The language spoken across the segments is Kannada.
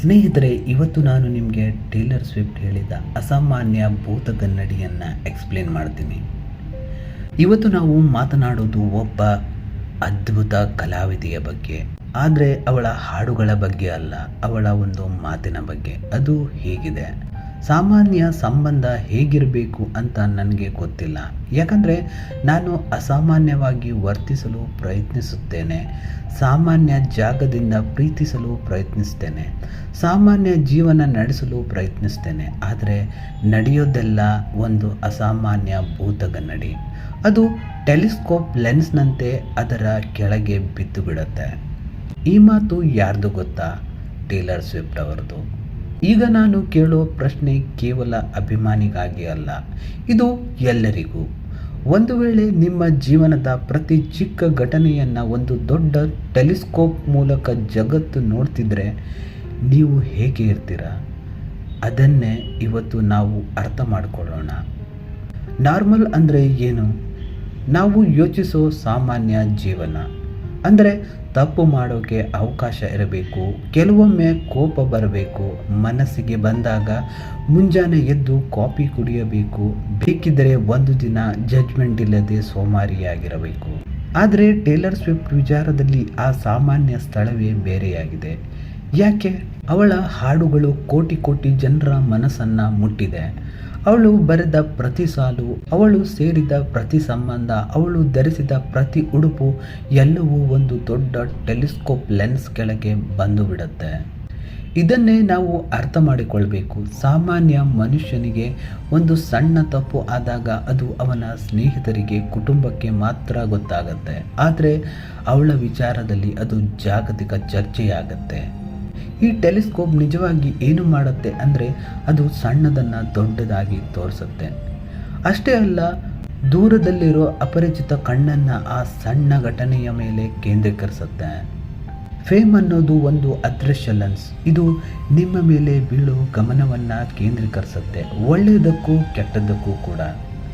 ಸ್ನೇಹಿತರೆ, ಇವತ್ತು ನಾನು ನಿಮಗೆ ಟೇಲರ್ ಸ್ವಿಫ್ಟ್ ಹೇಳಿದ ಅಸಾಮಾನ್ಯ ಭೂತಗನ್ನಡಿಯನ್ನು ಎಕ್ಸ್ಪ್ಲೇನ್ ಮಾಡ್ತೀನಿ. ಇವತ್ತು ನಾವು ಮಾತನಾಡೋದು ಒಬ್ಬ ಅದ್ಭುತ ಕಲಾವಿದೆಯ ಬಗ್ಗೆ. ಆದರೆ ಅವಳ ಹಾಡುಗಳ ಬಗ್ಗೆ ಅಲ್ಲ, ಅವಳ ಒಂದು ಮಾತಿನ ಬಗ್ಗೆ. ಅದು ಹೇಗಿದೆ, ಸಾಮಾನ್ಯ ಸಂಬಂಧ ಹೇಗಿರಬೇಕು ಅಂತ ನನಗೆ ಗೊತ್ತಿಲ್ಲ. ಯಾಕಂದರೆ ನಾನು ಅಸಾಮಾನ್ಯವಾಗಿ ವರ್ತಿಸಲು ಪ್ರಯತ್ನಿಸುತ್ತೇನೆ, ಸಾಮಾನ್ಯ ಜಾಗದಿಂದ ಪ್ರೀತಿಸಲು ಪ್ರಯತ್ನಿಸ್ತೇನೆ, ಸಾಮಾನ್ಯ ಜೀವನ ನಡೆಸಲು ಪ್ರಯತ್ನಿಸ್ತೇನೆ. ಆದರೆ ನಡೆಯೋದೆಲ್ಲ ಒಂದು ಅಸಾಮಾನ್ಯ ಭೂತಗನ್ನಡಿ. ಅದು ಟೆಲಿಸ್ಕೋಪ್ ಲೆನ್ಸ್ನಂತೆ ಅದರ ಕೆಳಗೆ ಬಿದ್ದು ಬಿಡುತ್ತೆ. ಈ ಮಾತು ಯಾರ್ದು ಗೊತ್ತಾ? ಟೇಲರ್ ಸ್ವಿಫ್ಟ್ ಅವರದು. ಈಗ ನಾನು ಕೇಳೋ ಪ್ರಶ್ನೆ ಕೇವಲ ಅಭಿಮಾನಿಗಾಗಿ ಅಲ್ಲ, ಇದು ಎಲ್ಲರಿಗೂ. ಒಂದು ವೇಳೆ ನಿಮ್ಮ ಜೀವನದ ಪ್ರತಿ ಚಿಕ್ಕ ಘಟನೆಯನ್ನು ಒಂದು ದೊಡ್ಡ ಟೆಲಿಸ್ಕೋಪ್ ಮೂಲಕ ಜಗತ್ತು ನೋಡ್ತಿದ್ರೆ ನೀವು ಹೇಗೆ ಇರ್ತೀರಾ? ಅದನ್ನೇ ಇವತ್ತು ನಾವು ಅರ್ಥ ಮಾಡಿಕೊಳ್ಳೋಣ. ನಾರ್ಮಲ್ ಅಂದರೆ ಏನು? ನಾವು ಯೋಚಿಸೋ ಸಾಮಾನ್ಯ ಜೀವನ. ಅಂದರೆ ತಪ್ಪು ಮಾಡೋಕ್ಕೆ ಅವಕಾಶ ಇರಬೇಕು, ಕೆಲವೊಮ್ಮೆ ಕೋಪ ಬರಬೇಕು, ಮನಸ್ಸಿಗೆ ಬಂದಾಗ ಮುಂಜಾನೆ ಎದ್ದು ಕಾಫಿ ಕುಡಿಯಬೇಕು, ಬೇಕಿದ್ದರೆ ಒಂದು ದಿನ ಜಡ್ಜ್ಮೆಂಟ್ ಇಲ್ಲದೆ ಸೋಮಾರಿಯಾಗಿರಬೇಕು. ಆದರೆ ಟೇಲರ್ ಸ್ವಿಫ್ಟ್ ವಿಚಾರದಲ್ಲಿ ಆ ಸಾಮಾನ್ಯ ಸ್ಥಳವೇ ಬೇರೆಯಾಗಿದೆ. ಯಾಕೆ? ಅವಳ ಹಾಡುಗಳು ಕೋಟಿ ಕೋಟಿ ಜನರ ಮನಸ್ಸನ್ನು ಮುಟ್ಟಿದೆ. ಅವಳು ಬರೆದ ಪ್ರತಿ ಸಾಲು, ಅವಳು ಸೇರಿದ ಪ್ರತಿ ಸಂಬಂಧ, ಅವಳು ಧರಿಸಿದ ಪ್ರತಿ ಉಡುಪು ಎಲ್ಲವೂ ಒಂದು ದೊಡ್ಡ ಟೆಲಿಸ್ಕೋಪ್ ಲೆನ್ಸ್ ಕೆಳಗೆ ಬಂದು ಬಿಡುತ್ತೆ. ಇದನ್ನೇ ನಾವು ಅರ್ಥ ಮಾಡಿಕೊಳ್ಬೇಕು. ಸಾಮಾನ್ಯ ಮನುಷ್ಯನಿಗೆ ಒಂದು ಸಣ್ಣ ತಪ್ಪು ಆದಾಗ ಅದು ಅವನ ಸ್ನೇಹಿತರಿಗೆ, ಕುಟುಂಬಕ್ಕೆ ಮಾತ್ರ ಗೊತ್ತಾಗತ್ತೆ. ಆದರೆ ಅವಳ ವಿಚಾರದಲ್ಲಿ ಅದು ಜಾಗತಿಕ ಚರ್ಚೆಯಾಗತ್ತೆ. ಈ ಟೆಲಿಸ್ಕೋಪ್ ನಿಜವಾಗಿ ಏನು ಮಾಡುತ್ತೆ ಅಂದರೆ ಅದು ಸಣ್ಣದನ್ನು ದೊಡ್ಡದಾಗಿ ತೋರಿಸುತ್ತೆ. ಅಷ್ಟೇ ಅಲ್ಲ, ದೂರದಲ್ಲಿರೋ ಅಪರಿಚಿತ ಕಣ್ಣನ್ನು ಆ ಸಣ್ಣ ಘಟನೆಯ ಮೇಲೆ ಕೇಂದ್ರೀಕರಿಸುತ್ತೆ. ಫೇಮ್ ಅನ್ನೋದು ಒಂದು ಅದೃಶ್ಯ ಲೆನ್ಸ್. ಇದು ನಿಮ್ಮ ಮೇಲೆ ಬೀಳೋ ಗಮನವನ್ನು ಕೇಂದ್ರೀಕರಿಸುತ್ತೆ, ಒಳ್ಳೆಯದಕ್ಕೂ ಕೆಟ್ಟದ್ದಕ್ಕೂ ಕೂಡ.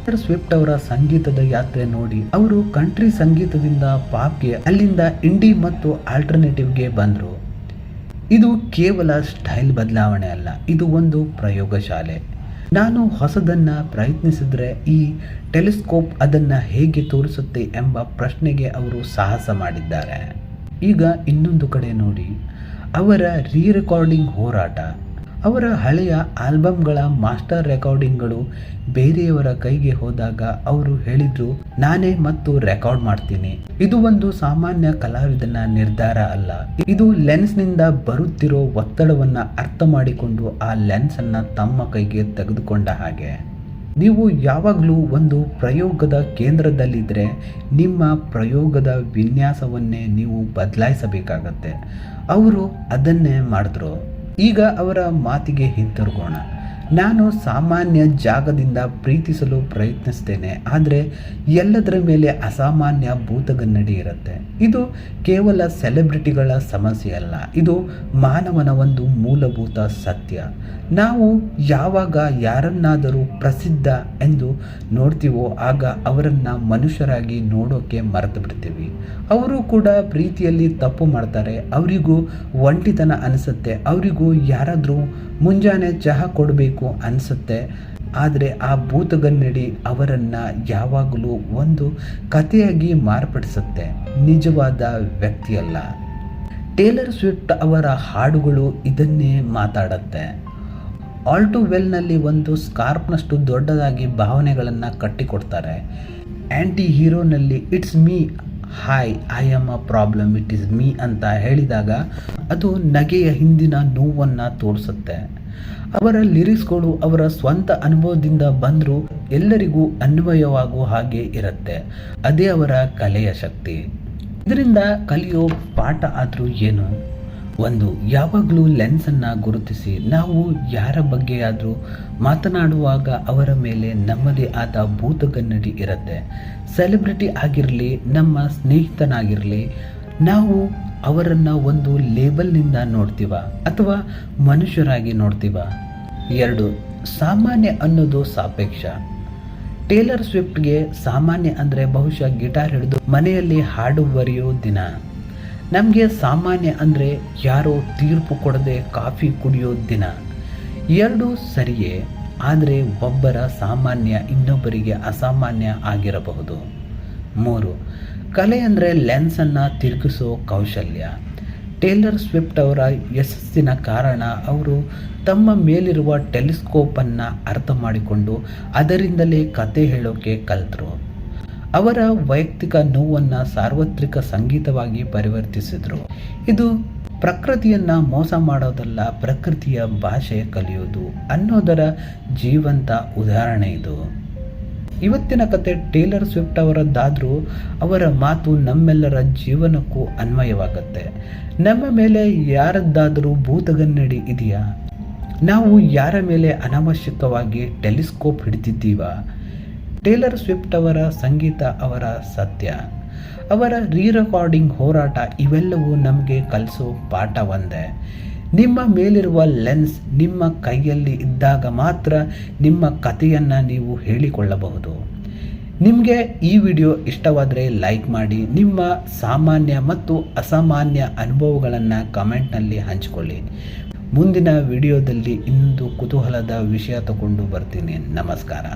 ಟೇಲರ್ ಸ್ವಿಫ್ಟ್ ಅವರ ಸಂಗೀತದ ಯಾತ್ರೆ ನೋಡಿ. ಅವರು ಕಂಟ್ರಿ ಸಂಗೀತದಿಂದ ಪಾಪ್ಗೆ, ಅಲ್ಲಿಂದ ಇಂಡಿ ಮತ್ತು ಆಲ್ಟರ್ನೇಟಿವ್ಗೆ ಬಂದರು. ಇದು ಕೇವಲ ಸ್ಟೈಲ್ ಬದಲಾವಣೆ ಅಲ್ಲ, ಇದು ಒಂದು ಪ್ರಯೋಗಶಾಲೆ. ನಾನು ಹೊಸದನ್ನು ಪ್ರಯತ್ನಿಸಿದರೆ ಈ ಟೆಲಿಸ್ಕೋಪ್ ಅದನ್ನು ಹೇಗೆ ತೋರಿಸುತ್ತೆ ಎಂಬ ಪ್ರಶ್ನೆಗೆ ಅವರು ಸಾಹಸ ಮಾಡಿದ್ದಾರೆ. ಈಗ ಇನ್ನೊಂದು ಕಡೆ ನೋಡಿ, ಅವರ ರೀರೆಕಾರ್ಡಿಂಗ್ ಹೋರಾಟ. ಅವರ ಹಳೆಯ ಆಲ್ಬಮ್ಗಳ ಮಾಸ್ಟರ್ ರೆಕಾರ್ಡಿಂಗ್ಗಳು ಬೇರೆಯವರ ಕೈಗೆ ಹೋದಾಗ ಅವರು ಹೇಳಿದ್ರು, ನಾನೇ ಮತ್ತು ರೆಕಾರ್ಡ್ ಮಾಡ್ತೀನಿ. ಇದು ಒಂದು ಸಾಮಾನ್ಯ ಕಲಾವಿದನ ನಿರ್ಧಾರ ಅಲ್ಲ, ಇದು ಲೆನ್ಸ್ನಿಂದ ಬರುತ್ತಿರೋ ಒತ್ತಡವನ್ನು ಅರ್ಥ ಮಾಡಿಕೊಂಡು ಆ ಲೆನ್ಸನ್ನು ತಮ್ಮ ಕೈಗೆ ತೆಗೆದುಕೊಂಡ ಹಾಗೆ. ನೀವು ಯಾವಾಗಲೂ ಒಂದು ಪ್ರಯೋಗದ ಕೇಂದ್ರದಲ್ಲಿದ್ದರೆ ನಿಮ್ಮ ಪ್ರಯೋಗದ ವಿನ್ಯಾಸವನ್ನೇ ನೀವು ಬದಲಾಯಿಸಬೇಕಾಗತ್ತೆ. ಅವರು ಅದನ್ನೇ ಮಾಡಿದ್ರು. ಈಗ ಅವರ ಮಾತಿಗೆ ಹಿಂತಿರುಗೋಣ. ನಾನು ಸಾಮಾನ್ಯ ಜಾಗದಿಂದ ಪ್ರೀತಿಸಲು ಪ್ರಯತ್ನಿಸ್ತೇನೆ, ಆದರೆ ಎಲ್ಲದರ ಮೇಲೆ ಅಸಾಮಾನ್ಯ ಭೂತಗನ್ನಡಿ ಇರುತ್ತೆ. ಇದು ಕೇವಲ ಸೆಲೆಬ್ರಿಟಿಗಳ ಸಮಸ್ಯೆ ಅಲ್ಲ, ಇದು ಮಾನವನ ಒಂದು ಮೂಲಭೂತ ಸತ್ಯ. ನಾವು ಯಾವಾಗ ಯಾರನ್ನಾದರೂ ಪ್ರಸಿದ್ಧ ಎಂದು ನೋಡ್ತೀವೋ ಆಗ ಅವರನ್ನು ಮನುಷ್ಯರಾಗಿ ನೋಡೋಕ್ಕೆ ಮರೆತು ಬಿಡ್ತೀವಿ. ಅವರು ಕೂಡ ಪ್ರೀತಿಯಲ್ಲಿ ತಪ್ಪು ಮಾಡ್ತಾರೆ, ಅವರಿಗೂ ಒಂಟಿತನ ಅನಿಸುತ್ತೆ, ಅವರಿಗೂ ಯಾರಾದರೂ ಮುಂಜಾನೆ ಚಹಾ ಕೊಡಬೇಕು ಅನಿಸುತ್ತೆ. ಆದರೆ ಆ ಭೂತಗನ್ನಡಿ ಅವರನ್ನು ಯಾವಾಗಲೂ ಒಂದು ಕಥೆಯಾಗಿ ಮಾರ್ಪಡಿಸುತ್ತೆ, ನಿಜವಾದ ವ್ಯಕ್ತಿಯಲ್ಲ. ಟೇಲರ್ ಸ್ವಿಫ್ಟ್ ಅವರ ಹಾಡುಗಳು ಇದನ್ನೇ ಮಾತಾಡುತ್ತೆ. ಆಲ್ ಟು ವೆಲ್ನಲ್ಲಿ ಒಂದು ಸ್ಕಾರ್ಪ್ನಷ್ಟು ದೊಡ್ಡದಾಗಿ ಭಾವನೆಗಳನ್ನು ಕಟ್ಟಿಕೊಡ್ತಾರೆ. ಆ್ಯಂಟಿ ಹೀರೋನಲ್ಲಿ it's me, hi I am a problem, it is me ಅಂತ ಹೇಳಿದಾಗ ಅದು ನಗೆಯ ಹಿಂದಿನ ನೋವನ್ನು ತೋರಿಸುತ್ತೆ. ಅವರ ಲಿರಿಕ್ಸ್ಗಳು ಅವರ ಸ್ವಂತ ಅನುಭವದಿಂದ ಬಂದರೂ ಎಲ್ಲರಿಗೂ ಅನ್ವಯವಾಗುವ ಹಾಗೆ ಇರುತ್ತೆ. ಅದೇ ಅವರ ಕಲೆಯ ಶಕ್ತಿ. ಇದರಿಂದ ಕಲಿಯೋ ಪಾಠ ಆದರೂ ಏನು? ಒಂದು, ಯಾವಾಗಲೂ ಲೆನ್ಸನ್ನು ಗುರುತಿಸಿ. ನಾವು ಯಾರ ಬಗ್ಗೆಯಾದರೂ ಮಾತನಾಡುವಾಗ ಅವರ ಮೇಲೆ ನಮ್ಮದೇ ಆದ ಭೂತಗನ್ನಡಿ ಇರುತ್ತೆ. ಸೆಲೆಬ್ರಿಟಿ ಆಗಿರಲಿ, ನಮ್ಮ ಸ್ನೇಹಿತನಾಗಿರಲಿ, ನಾವು ಅವರನ್ನು ಒಂದು ಲೇಬಲ್ನಿಂದ ನೋಡ್ತೀವ ಅಥವಾ ಮನುಷ್ಯರಾಗಿ ನೋಡ್ತೀವ. 2, ಸಾಮಾನ್ಯ ಅನ್ನೋದು ಸಾಪೇಕ್ಷ. ಟೇಲರ್ ಸ್ವಿಫ್ಟ್ಗೆ ಸಾಮಾನ್ಯ ಅಂದರೆ ಬಹುಶಃ ಗಿಟಾರ್ ಹಿಡಿದು ಮನೆಯಲ್ಲಿ ಹಾಡು ಬರೆಯೋ ದಿನ. ನಮಗೆ ಸಾಮಾನ್ಯ ಅಂದರೆ ಯಾರೋ ತೀರ್ಪು ಕೊಡದೆ ಕಾಫಿ ಕುಡಿಯೋ ದಿನ. ಎರಡೂ ಸರಿಯೇ, ಆದರೆ ಒಬ್ಬರ ಸಾಮಾನ್ಯ ಇನ್ನೊಬ್ಬರಿಗೆ ಅಸಾಮಾನ್ಯ ಆಗಿರಬಹುದು. 3. ಕಲೆ ಅಂದರೆ ಲೆನ್ಸನ್ನು ತಿರುಗಿಸೋ ಕೌಶಲ್ಯ. ಟೇಲರ್ ಸ್ವಿಫ್ಟ್ ಅವರ ಯಶಸ್ಸಿನ ಕಾರಣ ಅವರು ತಮ್ಮ ಮೇಲಿರುವ ಟೆಲಿಸ್ಕೋಪನ್ನು ಅರ್ಥ ಮಾಡಿಕೊಂಡು ಅದರಿಂದಲೇ ಕತೆ ಹೇಳೋಕೆ ಕಲಿತರು. ಅವರ ವೈಯಕ್ತಿಕ ನೋವನ್ನು ಸಾರ್ವತ್ರಿಕ ಸಂಗೀತವಾಗಿ ಪರಿವರ್ತಿಸಿದರು. ಇದು ಪ್ರಕೃತಿಯನ್ನು ಮೋಸ ಮಾಡೋದಲ್ಲ, ಪ್ರಕೃತಿಯ ಭಾಷೆ ಕಲಿಯೋದು ಅನ್ನೋದರ ಜೀವಂತ ಉದಾಹರಣೆ ಇದು. ಇವತ್ತಿನ ಕತೆ ಟೇಲರ್ ಸ್ವಿಫ್ಟ್ ಅವರದ್ದಾದರೂ ಅವರ ಮಾತು ನಮ್ಮೆಲ್ಲರ ಜೀವನಕ್ಕೂ ಅನ್ವಯವಾಗುತ್ತೆ. ನಮ್ಮ ಮೇಲೆ ಯಾರದ್ದಾದರೂ ಭೂತಗನ್ನಡಿ ಇದೆಯಾ? ನಾವು ಯಾರ ಮೇಲೆ ಅನಾವಶ್ಯಕವಾಗಿ ಟೆಲಿಸ್ಕೋಪ್ ಹಿಡಿದಿದ್ದೀವ? ಟೇಲರ್ ಸ್ವಿಫ್ಟ್ ಅವರ ಸಂಗೀತ, ಅವರ ಸತ್ಯ, ಅವರ ರೀರೆಕಾರ್ಡಿಂಗ್ ಹೋರಾಟ ಇವೆಲ್ಲವೂ ನಮಗೆ ಕಲಿಸೋ ಪಾಠ ಒಂದೇ. ನಿಮ್ಮ ಮೇಲಿರುವ ಲೆನ್ಸ್ ನಿಮ್ಮ ಕೈಯಲ್ಲಿ ಇದ್ದಾಗ ಮಾತ್ರ ನಿಮ್ಮ ಕಥೆಯನ್ನು ನೀವು ಹೇಳಿಕೊಳ್ಳಬಹುದು. ನಿಮಗೆ ಈ ವಿಡಿಯೋ ಇಷ್ಟವಾದರೆ ಲೈಕ್ ಮಾಡಿ. ನಿಮ್ಮ ಸಾಮಾನ್ಯ ಮತ್ತು ಅಸಾಮಾನ್ಯ ಅನುಭವಗಳನ್ನು ಕಮೆಂಟ್ನಲ್ಲಿ ಹಂಚಿಕೊಳ್ಳಿ. ಮುಂದಿನ ವಿಡಿಯೋದಲ್ಲಿ ಇನ್ನೊಂದು ಕುತೂಹಲದ ವಿಷಯ ತಗೊಂಡು ಬರ್ತೀನಿ. ನಮಸ್ಕಾರ.